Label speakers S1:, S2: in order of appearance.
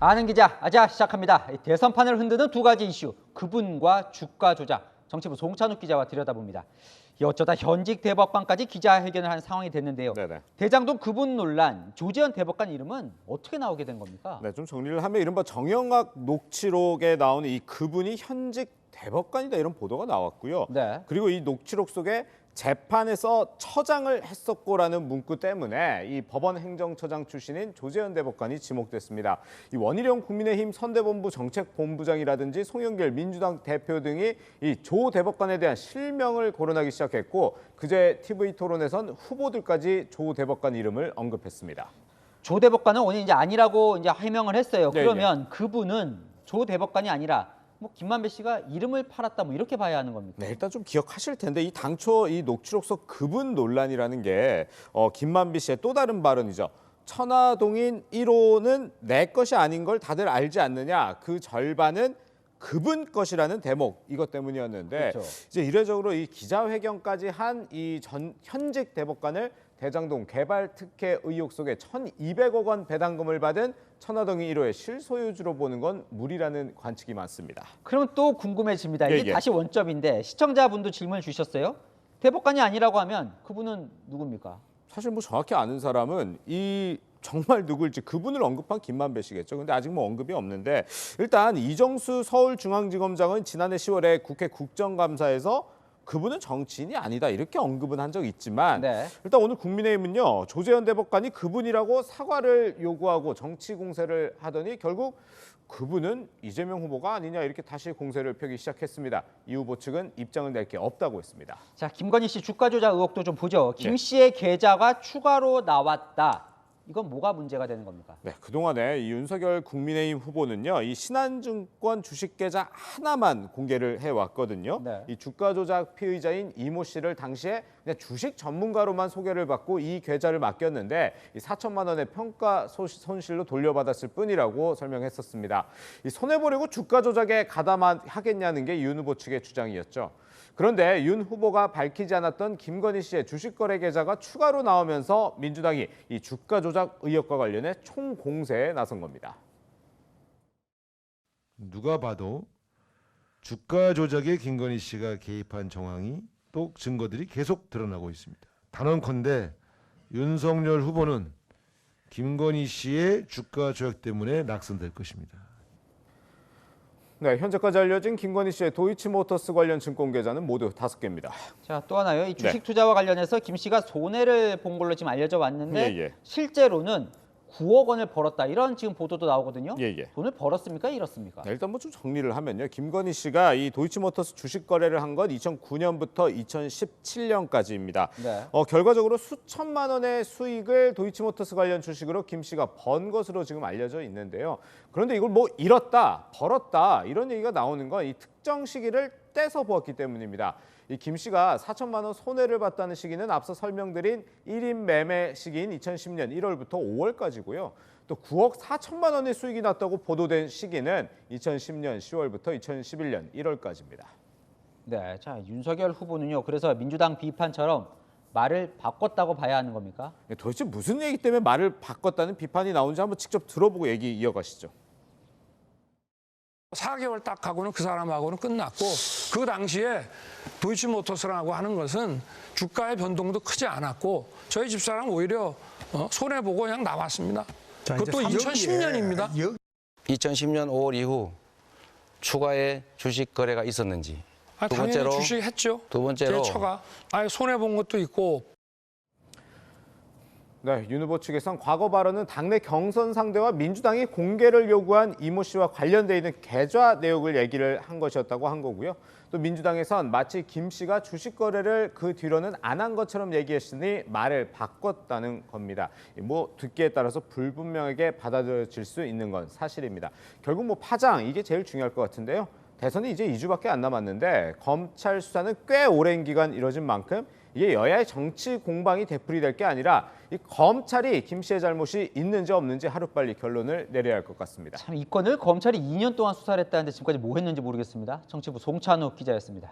S1: 아는 기자, 아자 시작합니다. 대선판을 흔드는 두 가지 이슈, 그분과 주가 조작. 정치부 송찬욱 기자와 들여다봅니다. 어쩌다 현직 대법관까지 기자회견을 한 상황이 됐는데요.
S2: 네네.
S1: 대장동 그분 논란, 조재현 대법관 이름은 어떻게 나오게 된 겁니까?
S2: 네, 좀 정리를 하면 이른바 정영학 녹취록에 나오는 이 그분이 현직 대법관이다 이런 보도가 나왔고요.
S1: 네.
S2: 그리고 이 녹취록 속에 재판에서 처장을 했었고라는 문구 때문에 이 법원 행정처장 출신인 조재현 대법관이 지목됐습니다. 이 원희룡 국민의힘 선대본부 정책본부장이라든지 송영길 민주당 대표 등이 이 조 대법관에 대한 실명을 거론하기 시작했고 그제 TV 토론에선 후보들까지 조 대법관 이름을 언급했습니다.
S1: 조 대법관은 오늘 이제 아니라고 이제 해명을 했어요.
S2: 네,
S1: 그러면 그분은 조 대법관이 아니라 뭐 김만배 씨가 이름을 팔았다 뭐 이렇게 봐야 하는 겁니까?
S2: 네, 일단 좀 기억하실 텐데 이 당초 이 녹취록 속 그분 논란이라는 게 김만비 씨의 또 다른 발언이죠. 천화동인 1호는 내 것이 아닌 걸 다들 알지 않느냐. 그 절반은 그분 것이라는 대목 이것 때문이었는데
S1: 그렇죠.
S2: 이제 이례적으로 이 기자회견까지 한 이 현직 대법관을 대장동 개발 특혜 의혹 속에 1,200억 원 배당금을 받은 천화동인 1호의 실소유주로 보는 건 무리라는 관측이 많습니다.
S1: 그러면 또 궁금해집니다.
S2: 예,
S1: 이게
S2: 예.
S1: 다시 원점인데 시청자분도 질문을 주셨어요. 대법관이 아니라고 하면 그분은 누굽니까?
S2: 사실 뭐 정확히 아는 사람은 이 정말 누굴지 그분을 언급한 김만배 씨겠죠. 근데 아직 뭐 언급이 없는데 일단 이정수 서울중앙지검장은 지난해 10월에 국회 국정감사에서 그분은 정치인이 아니다 이렇게 언급은 한 적이 있지만
S1: 네.
S2: 일단 오늘 국민의힘은요 조재현 대법관이 그분이라고 사과를 요구하고 정치 공세를 하더니 결국 그분은 이재명 후보가 아니냐 이렇게 다시 공세를 펴기 시작했습니다. 이 후보 측은 입장을 낼 게 없다고 했습니다.
S1: 자, 김건희 씨 주가 조작 의혹도 좀 보죠. 김
S2: 네.
S1: 씨의 계좌가 추가로 나왔다. 이건 뭐가 문제가 되는 겁니까?
S2: 네, 그동안에 이 윤석열 국민의힘 후보는요, 이 신한증권 주식 계좌 하나만 공개를 해왔거든요.
S1: 네.
S2: 이 주가 조작 피의자인 이모 씨를 당시에 그냥 주식 전문가로만 소개를 받고 이 계좌를 맡겼는데 이 4천만 원의 평가 손실로 돌려받았을 뿐이라고 설명했었습니다. 이 손해보려고 주가 조작에 가담하겠냐는 게 윤 후보 측의 주장이었죠. 그런데 윤 후보가 밝히지 않았던 김건희 씨의 주식 거래 계좌가 추가로 나오면서 민주당이 이 주가 조작 의혹과 관련해 총공세에 나선 겁니다.
S3: 누가 봐도 주가 조작에 김건희 씨가 개입한 정황이 또 증거들이 계속 드러나고 있습니다. 단언컨대 윤석열 후보는 김건희 씨의 주가 조작 때문에 낙선될 것입니다.
S2: 네, 현재까지 알려진 김건희 씨의 도이치모터스 관련 증권 계좌는 모두 5개입니다.
S1: 자, 또 하나요. 이 주식
S2: 네.
S1: 투자와 관련해서 김 씨가 손해를 본 걸로 지금 알려져 왔는데
S2: 예, 예.
S1: 실제로는 9억 원을 벌었다. 이런 지금 보도도 나오거든요.
S2: 예, 예.
S1: 돈을 벌었습니까? 잃었습니까?
S2: 네, 일단 뭐 좀 정리를 하면요. 김건희 씨가 이 도이치모터스 주식 거래를 한 건 2009년부터 2017년까지입니다.
S1: 네.
S2: 결과적으로 수천만 원의 수익을 도이치모터스 관련 주식으로 김 씨가 번 것으로 지금 알려져 있는데요. 그런데 이걸 뭐 잃었다, 벌었다 이런 얘기가 나오는 건 이 특정 시기를 떼서 보았기 때문입니다. 이 김 씨가 4천만 원 손해를 봤다는 시기는 앞서 설명드린 1인 매매 시기인 2010년 1월부터 5월까지고요. 또 9억 4천만 원의 수익이 났다고 보도된 시기는 2010년 10월부터 2011년 1월까지입니다.
S1: 네. 자, 윤석열 후보는요. 그래서 민주당 비판처럼 말을 바꿨다고 봐야 하는 겁니까?
S2: 도대체 무슨 얘기 때문에 말을 바꿨다는 비판이 나오는지 한번 직접 들어보고 얘기 이어가시죠.
S4: 4개월 딱 하고는 그 사람하고는 끝났고 그 당시에 도이치모터스라고 하는 것은 주가의 변동도 크지 않았고 저희 집사람 오히려 손해보고 그냥 나왔습니다.
S5: 자,
S4: 그것도
S5: 이제
S4: 2010년입니다.
S6: 2010년 5월 이후 추가의 주식 거래가 있었는지. 두
S4: 당연히
S6: 번째로
S4: 주식 했죠.
S6: 두 번째로
S4: 제 처가 손해본 것도 있고.
S2: 네, 윤 후보 측에선 과거 발언은 당내 경선 상대와 민주당이 공개를 요구한 이모 씨와 관련돼 있는 계좌 내역을 얘기를 한 것이었다고 한 거고요. 또 민주당에선 마치 김 씨가 주식 거래를 그 뒤로는 안 한 것처럼 얘기했으니 말을 바꿨다는 겁니다. 뭐 듣기에 따라서 불분명하게 받아들여질 수 있는 건 사실입니다. 결국 뭐 파장 이게 제일 중요할 것 같은데요. 대선이 이제 2주밖에 안 남았는데 검찰 수사는 꽤 오랜 기간 이뤄진 만큼 이게 여야의 정치 공방이 되풀이될 게 아니라 이 검찰이 김 씨의 잘못이 있는지 없는지 하루빨리 결론을 내려야 할 것 같습니다.
S1: 참, 이 건을 검찰이 2년 동안 수사를 했다는데 지금까지 뭐 했는지 모르겠습니다. 정치부 송찬욱 기자였습니다.